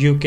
UK,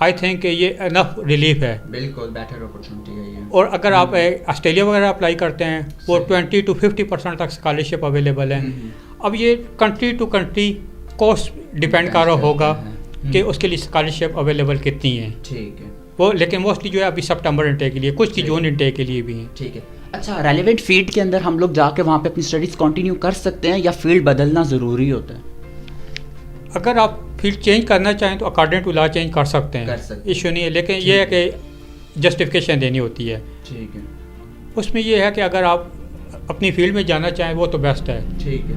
I think کہ یہ انف relief ہے. بالکل بیٹر اپرچونٹی ہے یہ. اور اگر آپ آسٹریلیا وغیرہ اپلائی کرتے ہیں وہ 20 to 50% تک اسکالرشپ اویلیبل ہے. اب یہ country to country cost depend کر رہا ہوگا کہ اس کے لیے اسکالرشپ اویلیبل کتنی ہے. ٹھیک ہے. وہ لیکن موسٹلی جو ہے ابھی سپٹمبر انٹیک کے لیے, کچھ کی جون انٹیک کے لیے بھی ہیں. ٹھیک ہے. اچھا, ریلیونٹ فیلڈ کے اندر ہم لوگ جا کے وہاں پہ اپنی اسٹڈیز کنٹینیو کر سکتے ہیں یا فیلڈ بدلنا ضروری ہوتا ہے؟ اگر آپ فیلڈ چینج کرنا چاہیں تو اکارڈنگ ٹو لا چینج کر سکتے ہیں, ایشو نہیں ہے. لیکن یہ ہے کہ جسٹیفکیشن دینی ہوتی ہے. ٹھیک ہے. اس میں یہ ہے کہ اگر آپ اپنی فیلڈ میں جانا چاہیں وہ تو بیسٹ ہے. ٹھیک ہے.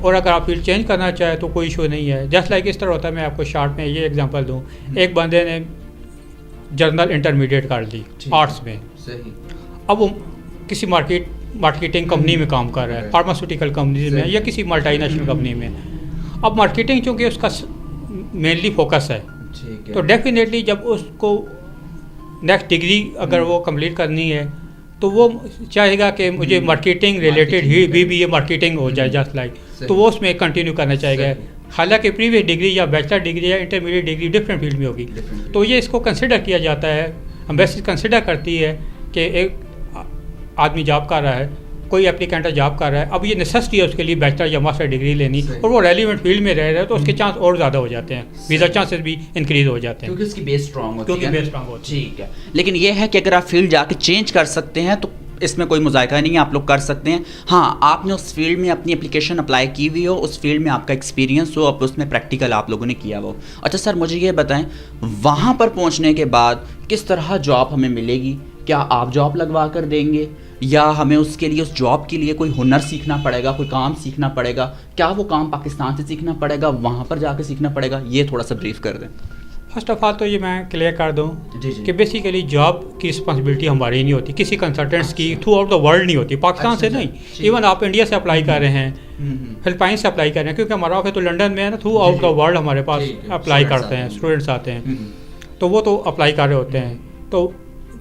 اور اگر آپ فیلڈ چینج کرنا چاہیں تو کوئی ایشو نہیں ہے. جسٹ لائک اس طرح ہوتا ہے, میں آپ کو شارٹ میں یہ ایگزامپل دوں. ایک بندے نے جرنل انٹرمیڈیٹ کر لی آرٹس میں, اب وہ کسی مارکیٹنگ کمپنی میں کام کر رہا ہے, فارماسیوٹیکل کمپنیز میں یا کسی ملٹی نیشنل کمپنی میں. اب مارکیٹنگ چونکہ اس کا مینلی فوکس ہے, تو ڈیفینیٹلی جب اس کو نیکسٹ ڈگری اگر وہ کمپلیٹ کرنی ہے تو وہ چاہے گا کہ مجھے مارکیٹنگ ریلیٹڈ ہی بی اے مارکیٹنگ ہو جائے جسٹ لائک, تو وہ اس میں کنٹینیو کرنا چاہے گا. حالانکہ پریویس ڈگری یا بیچلر ڈگری یا انٹرمیڈیٹ ڈگری ڈفرینٹ فیلڈ میں ہوگی. تو یہ اس کو کنسیڈر کیا جاتا ہے, امبیسی کنسیڈر کرتی ہے کہ ایک آدمی جاب کر رہا ہے, کوئی اپلیکینٹ جاب کر رہا ہے, اب یہ نیسسٹی ہے اس کے لیے بیچلر یا ماسٹر ڈگری لینی, اور وہ ریلیونٹ فیلڈ میں رہ رہا ہے تو اس کے چانس اور زیادہ ہو جاتے ہیں, ویزا چانسز بھی انکریز ہو جاتے ہیں کیونکہ اس کی بیس اسٹرانگ ہوتی ہے. ٹھیک ہے. لیکن یہ ہے کہ اگر آپ فیلڈ جا کے چینج کر سکتے ہیں تو اس میں کوئی مذائقہ نہیں ہے, آپ لوگ کر سکتے ہیں. ہاں, آپ نے اس فیلڈ میں اپنی اپلیکیشن اپلائی کی ہوئی ہو, اس فیلڈ میں آپ کا ایکسپیرینس ہو, اب اس میں پریکٹیکل آپ لوگوں نے کیا ہو. اچھا سر, مجھے یہ بتائیں وہاں پر پہنچنے کے بعد کس طرح جاب ہمیں ملے گی؟ کیا آپ جاب لگوا کر دیں گے یا ہمیں اس کے لیے اس جاب کے لیے کوئی ہنر سیکھنا پڑے گا, کوئی کام سیکھنا پڑے گا؟ کیا وہ کام پاکستان سے سیکھنا پڑے گا, وہاں پر جا کے سیکھنا پڑے گا؟ یہ تھوڑا سا بریف کر دیں. فرسٹ آف آل تو یہ میں کلیئر کر دوں کہ بیسیکلی جاب کی رسپانسبلٹی ہماری نہیں ہوتی, کسی کنسلٹنٹس کی تھرو آؤٹ دا ورلڈ نہیں ہوتی, پاکستان سے نہیں. ایون آپ انڈیا سے اپلائی کر رہے ہیں, فلپائن سے اپلائی کر رہے ہیں, کیونکہ ہمارا آفس تو لنڈن میں ہے نا, تھرو آؤٹ دا ورلڈ ہمارے پاس اپلائی کرتے ہیں, اسٹوڈنٹس آتے ہیں, تو وہ تو اپلائی کر رہے ہوتے ہیں. تو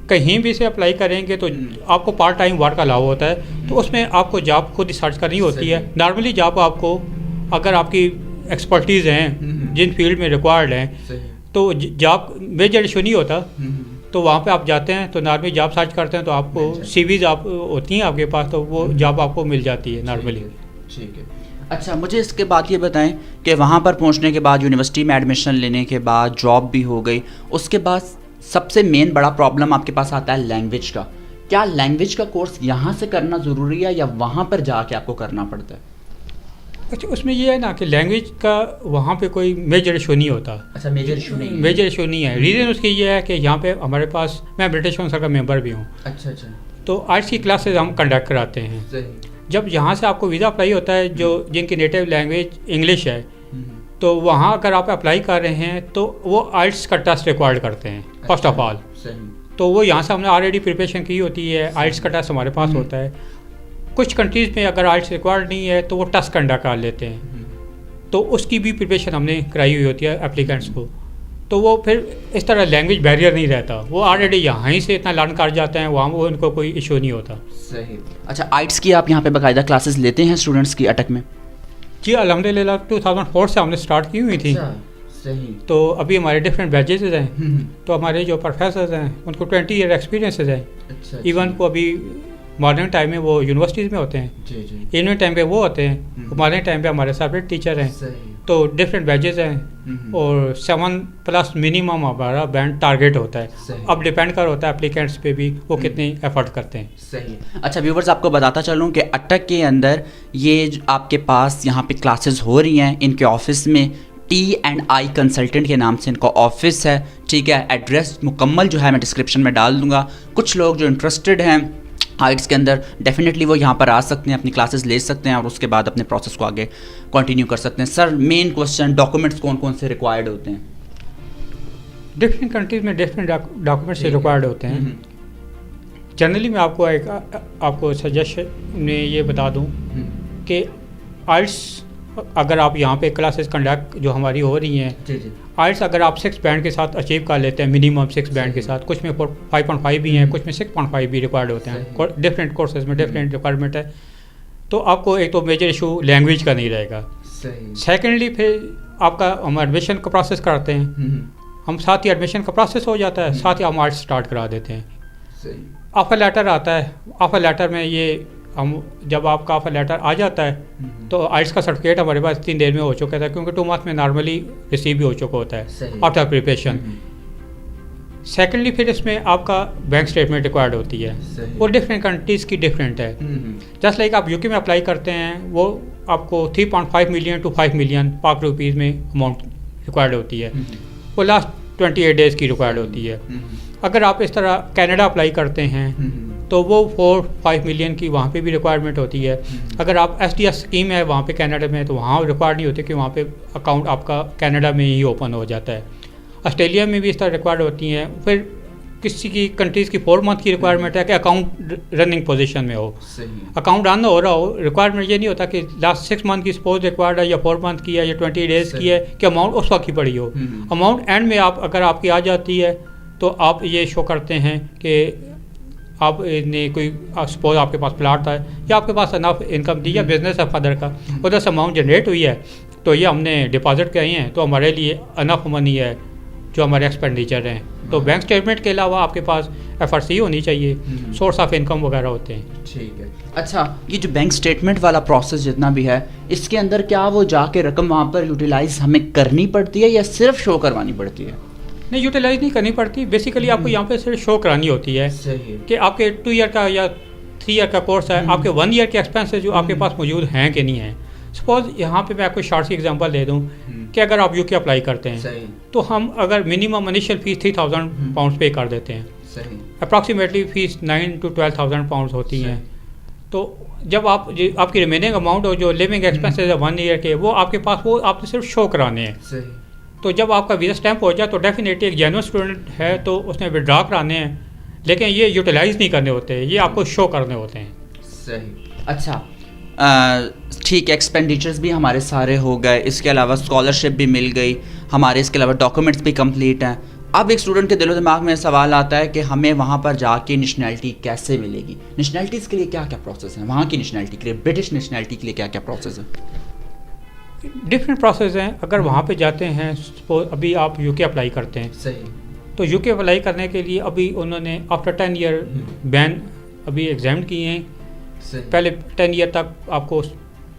کہیں بھی سے اپلائی کریں گے تو آپ کو پارٹ ٹائم ورک الاؤ ہوتا ہے, تو اس میں آپ کو جاب خود ہی سرچ کرنی ہوتی ہے. نارملی جاب آپ کو اگر آپ کی ایکسپرٹیز ہیں جن فیلڈ میں ریکوائرڈ ہیں تو جاب میجر ایشو نہیں ہوتا. تو وہاں پہ آپ جاتے ہیں تو نارملی جاب سرچ کرتے ہیں تو آپ کو سی ویز آپ ہوتی ہیں آپ کے پاس, تو وہ جاب آپ کو مل جاتی ہے نارملی. ٹھیک ہے. اچھا, مجھے اس کے بعد یہ بتائیں کہ وہاں پر پہنچنے کے بعد یونیورسٹی میں ایڈمیشن لینے کے بعد جاب بھی ہو گئی, اس کے بعد سب سے مین بڑا پرابلم آپ کے پاس آتا ہے لینگویج کا. کیا لینگویج کا کورس یہاں سے کرنا ضروری ہے یا وہاں پر جا کے آپ کو کرنا پڑتا ہے؟ اچھا, اس میں یہ ہے نا کہ لینگویج کا وہاں پہ کوئی میجر ایشو نہیں ہوتا. اچھا, میجر ایشو نہیں ہے. ریزن اس کی یہ ہے کہ یہاں پہ ہمارے پاس, میں برٹش کونسل کا ممبر بھی ہوں. اچھا اچھا. تو آرٹس کی کلاسز ہم کنڈکٹ کراتے ہیں. جب یہاں سے آپ کو ویزا اپلائی ہوتا ہے جو جن کی نیٹو لینگویج انگلش ہے, تو وہاں اگر آپ اپلائی کر رہے ہیں تو وہ آئلٹس کا ٹیسٹ ریکوائرڈ کرتے ہیں فرسٹ آف آل. تو وہ یہاں سے ہم نے آلریڈی پریپریشن کی ہوتی ہے, آئلٹس کا ٹیسٹ ہمارے پاس ہوتا ہے. کچھ کنٹریز میں اگر آئلٹس ریکوائرڈ نہیں ہے تو وہ ٹیسٹ کنڈکٹ کر لیتے ہیں, تو اس کی بھی پریپریشن ہم نے کرائی ہوئی ہوتی ہے اپلیکینٹس کو. تو وہ پھر اس طرح لینگویج بیریئر نہیں رہتا, وہ آلریڈی یہاں ہی سے اتنا لرن کر جاتے ہیں, وہاں وہ ان کو کوئی ایشو نہیں ہوتا. صحیح. اچھا, آئلٹس کی آپ یہاں پہ باقاعدہ کلاسز لیتے ہیں اسٹوڈنٹس کی اٹک میں؟ جی الحمدللہ 2004 سے ہم نے اسٹارٹ کی ہوئی تھی. تو ابھی ہمارے ڈفرینٹ بیچز ہیں, تو ہمارے جو پروفیسرز ہیں ان کو 20 ایئر ایکسپیرینسز ہیں. ایون کو ابھی مارننگ ٹائم میں وہ یونیورسٹیز میں ہوتے ہیں, ایوننگ ٹائم پہ وہ ہوتے ہیں, مارننگ ٹائم پہ ہمارے سپریٹ ٹیچر ہیں. تو ڈفرینٹ بیچز ہیں اور 7+ منیمم ہمارا بینڈ ٹارگیٹ ہوتا ہے. اب ڈپینڈ کر ہوتا ہے اپلیکینٹس پہ بھی وہ کتنی ایفرٹ کرتے ہیں. صحیح. اچھا ویورز, آپ کو بتاتا چلوں کہ اٹک کے اندر یہ آپ کے پاس یہاں پہ کلاسز ہو رہی ہیں ان کے آفس میں. T&I کنسلٹنٹ کے نام سے ان کا آفس ہے. ٹھیک ہے, ایڈریس مکمل جو ہے میں ڈسکرپشن میں ڈال دوں گا. کچھ لوگ جو انٹرسٹڈ ہیں آئلٹس کے اندر ڈیفینیٹلی وہ یہاں پر آ سکتے ہیں, اپنی کلاسز لے سکتے ہیں اور اس کے بعد اپنے پروسیس کو آگے کنٹینیو کر سکتے ہیں. سر مین کوسچن, ڈاکومنٹس کون کون سے ریکوائرڈ ہوتے ہیں؟ ڈفرینٹ کنٹریز میں ڈفرینٹ ڈاکومنٹس ریکوائرڈ ہوتے ہیں. جنرلی میں آپ کو سجیشن میں یہ بتا دوں کہ آئلٹس اگر آپ یہاں پہ کلاسز کنڈکٹ جو ہماری ہو رہی ہیں, آئلٹس اگر آپ 6 بینڈ کے ساتھ اچیو کر لیتے ہیں, منیمم 6 بینڈ کے ساتھ, کچھ میں 5.5 بھی ہیں, کچھ میں 6.5 بھی ریکوائرڈ ہوتے ہیں, ڈفرینٹ کورسز میں ڈفرینٹ ریکوائرمنٹ ہے. تو آپ کو ایک تو میجر ایشو لینگویج کا نہیں رہے گا. سیکنڈلی پھر آپ کا ہم ایڈمیشن کا پروسیس کرتے ہیں, ہم ساتھ ہی ایڈمیشن کا پروسیس ہو جاتا ہے, ساتھ ہی ہم آرٹس اسٹارٹ کرا دیتے ہیں. صحیح. آفر لیٹر آتا ہے, آفر لیٹر میں یہ ہم جب آپ کا آفر لیٹر آ جاتا ہے تو آئلٹس کا سرٹیفکیٹ ہمارے پاس 3 دیر میں ہو چکا تھا, کیونکہ 2 منتھ میں نارملی ریسیو بھی ہو چکا ہوتا ہے آفٹر پریپریشن. سیکنڈلی پھر اس میں آپ کا بینک اسٹیٹمنٹ ریکوائرڈ ہوتی ہے, وہ ڈفرینٹ کنٹریز کی ڈفرینٹ ہے. جسٹ لائک آپ یو کے میں اپلائی کرتے ہیں, وہ آپ کو 3.5 ملین ٹو 5 ملین پاک روپیز میں اماؤنٹ ریکوائرڈ ہوتی ہے, وہ لاسٹ 28 ڈیز کی ریکوائرڈ ہوتی ہے. اگر آپ اس طرح کینیڈا اپلائی کرتے ہیں تو وہ 4-5 ملین کی وہاں پہ بھی ریکوائرمنٹ ہوتی ہے. اگر آپ ایس ڈی ایس اسکیم ہے وہاں پہ کینیڈا میں تو وہاں ریکوائرڈ نہیں ہوتی کہ وہاں پہ اکاؤنٹ آپ کا کینیڈا میں ہی اوپن ہو جاتا ہے. آسٹریلیا میں بھی اس طرح ریکوائرڈ ہوتی ہیں. پھر کسی کی کنٹریز کی 4 منتھ کی ریکوائرمنٹ ہے کہ اکاؤنٹ رننگ پوزیشن میں ہو, اکاؤنٹ رن ہو رہا ہو. ریکوائرمنٹ یہ نہیں ہوتا کہ لاسٹ 6 منتھ کی سپوز ریکوائرڈ ہے یا 4 منتھ کی ہے یا 20 ڈیز کی ہے کہ اماؤنٹ اس وقت کی پڑی ہو. اماؤنٹ اینڈ میں آپ اگر آپ کی آ جاتی ہے تو آپ یہ شو کرتے ہیں کہ آپ نے کوئی سپوز آپ کے پاس پلاٹ تھا یا آپ کے پاس انف انکم دی یا بزنس ہے فادر کا, ادھر سے اماؤنٹ جنریٹ ہوئی ہے تو یہ ہم نے ڈپازٹ کرائی ہیں تو ہمارے لیے انف منی ہے جو ہمارے ایکسپینڈیچر ہیں. تو بینک اسٹیٹمنٹ کے علاوہ آپ کے پاس ایف آر سی ہونی چاہیے, سورس آف انکم وغیرہ ہوتے ہیں. ٹھیک ہے. اچھا, یہ جو بینک اسٹیٹمنٹ والا پروسیس جتنا بھی ہے اس کے اندر کیا وہ جا کے رقم وہاں پر یوٹیلائز ہمیں کرنی پڑتی ہے یا صرف شو کروانی پڑتی ہے؟ نہیں, یوٹیلائز نہیں کرنی پڑتی. بیسیکلی آپ کو یہاں پہ صرف شو کرانی ہوتی ہے کہ آپ کے 2 ایئر کا یا 3 ایئر کا کورس ہے, آپ کے 1 ایئر کے ایکسپینسز جو آپ کے پاس موجود ہیں کہ نہیں ہیں. سپوز یہاں پہ میں آپ کو شارٹ سی ایگزامپل دے دوں کہ اگر آپ یو کے اپلائی کرتے ہیں تو ہم اگر منیمم انیشیل فیس 3,000 پاؤنڈ پے کر دیتے ہیں, اپراکسیمیٹلی فیس 9,000 to 12,000 پاؤنڈ ہوتی ہیں. تو جب آپ کی ریمیننگ اماؤنٹ ہو جو لیونگ ایکسپینسز ہے 1 ایئر کے, وہ آپ کے پاس وہ آپ نے صرف شو کرانے ہیں. تو جب آپ کا ویزا اسٹیمپ ہو جائے تو ڈیفینیٹلی ایک جینوئن اسٹوڈنٹ ہے تو اس نے ودرا کرانے ہیں, لیکن یہ یوٹیلائز نہیں کرنے ہوتے, یہ آپ کو شو کرنے ہوتے ہیں. صحیح. اچھا ٹھیک ہے, ایکسپینڈیچرز بھی ہمارے سارے ہو گئے, اس کے علاوہ اسکالرشپ بھی مل گئی ہمارے, اس کے علاوہ ڈاکومنٹس بھی کمپلیٹ ہیں. اب ایک اسٹوڈنٹ کے دل و دماغ میں سوال آتا ہے کہ ہمیں وہاں پر جا کے نیشنلٹی کیسے ملے گی. نیشنلٹیز کے لیے کیا کیا پروسیس ہیں وہاں کی نیشنلٹی کے لیے, برٹش نیشنلٹی کے لیے کیا کیا پروسیس ہے؟ ڈفرینٹ پروسیس ہیں. اگر وہاں پہ جاتے ہیں, ابھی آپ یو کے اپلائی کرتے ہیں, صحیح, تو یو کے اپلائی کرنے کے لیے ابھی انہوں نے آفٹر 10 ایئر بین ابھی ایگزام کیے ہیں. پہلے 10 ایئر تک آپ کو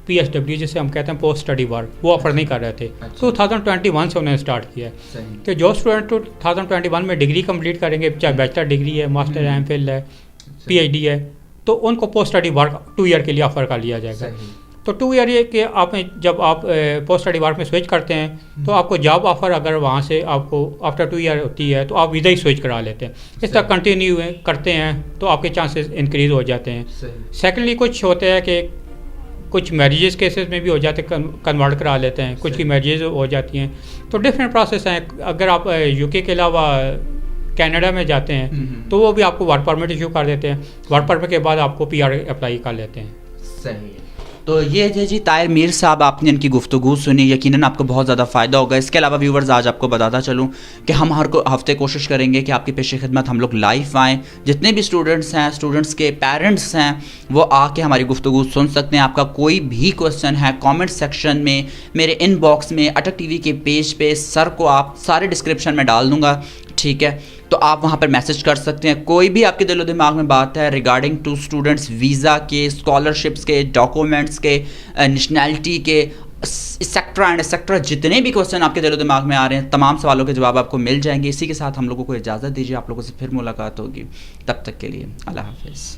پی ایس ڈبلیو جسے ہم کہتے ہیں پوسٹ اسٹڈی ورک, وہ آفر نہیں کر رہے تھے. 2021 سے انہوں نے اسٹارٹ کیا ہے کہ جو اسٹوڈنٹ 2021 میں ڈگری کمپلیٹ کریں گے, چاہے بیچلر ڈگری ہے, ماسٹر ایم فل ہے, پی ایچ ڈی ہے, تو ان کو پوسٹ اسٹڈی ورک 2 ایئر کے لیے آفر کر لیا جائے گا. تو 2 ایئر یہ کہ آپ جب آپ پوسٹ اسٹڈی ورک میں سوئچ کرتے ہیں تو آپ کو جاب آفر اگر وہاں سے آپ کو آفٹر 2 ایئر ہوتی ہے تو آپ ویزا ہی سوئچ کرا لیتے ہیں. اس طرح کنٹینیو کرتے ہیں تو آپ کے چانسز انکریز ہو جاتے ہیں. سیکنڈلی کچھ ہوتے ہیں کہ کچھ میریجز کیسز میں بھی ہو جاتے ہیں, کنورٹ کرا لیتے ہیں, کچھ کی میریجز ہو جاتی ہیں. تو ڈفرینٹ پروسیس ہیں. اگر آپ یو کے علاوہ کینیڈا میں جاتے ہیں تو وہ بھی آپ کو ورک پرمٹ ایشو کر دیتے ہیں. ورک پرمٹ کے بعد آپ کو پی آر اپلائی کر لیتے ہیں. صحیح. تو یہ تھے جی طاہر میر صاحب, آپ نے ان کی گفتگو سنی, یقیناً آپ کو بہت زیادہ فائدہ ہوگا. اس کے علاوہ ویورز آج آپ کو بتاتا چلوں کہ ہم ہر ہفتے کوشش کریں گے کہ آپ کی پیش خدمت ہم لوگ لائیو آئیں. جتنے بھی اسٹوڈنٹس ہیں, اسٹوڈنٹس کے پیرنٹس ہیں, وہ آ کے ہماری گفتگو سن سکتے ہیں. آپ کا کوئی بھی کویسچن ہے کامنٹ سیکشن میں, میرے ان باکس میں, اٹک ٹی وی کے پیج پہ سر کو آپ سارے ڈسکرپشن میں ڈال دوں گا, ٹھیک ہے. تو آپ وہاں پر میسج کر سکتے ہیں. کوئی بھی آپ کے دل و دماغ میں بات ہے ریگارڈنگ ٹو اسٹوڈنٹس, ویزا کے, اسکالرشپس کے, ڈاکومنٹس کے, نیشنلٹی کے, ایکسیکٹرا اینڈ ایکسیکٹرا, جتنے بھی کویسچن آپ کے دل و دماغ میں آ رہے ہیں, تمام سوالوں کے جواب آپ کو مل جائیں گے. اسی کے ساتھ ہم لوگوں کو اجازت دیجیے, آپ لوگوں سے پھر ملاقات ہوگی. تب تک کے لیے اللہ حافظ.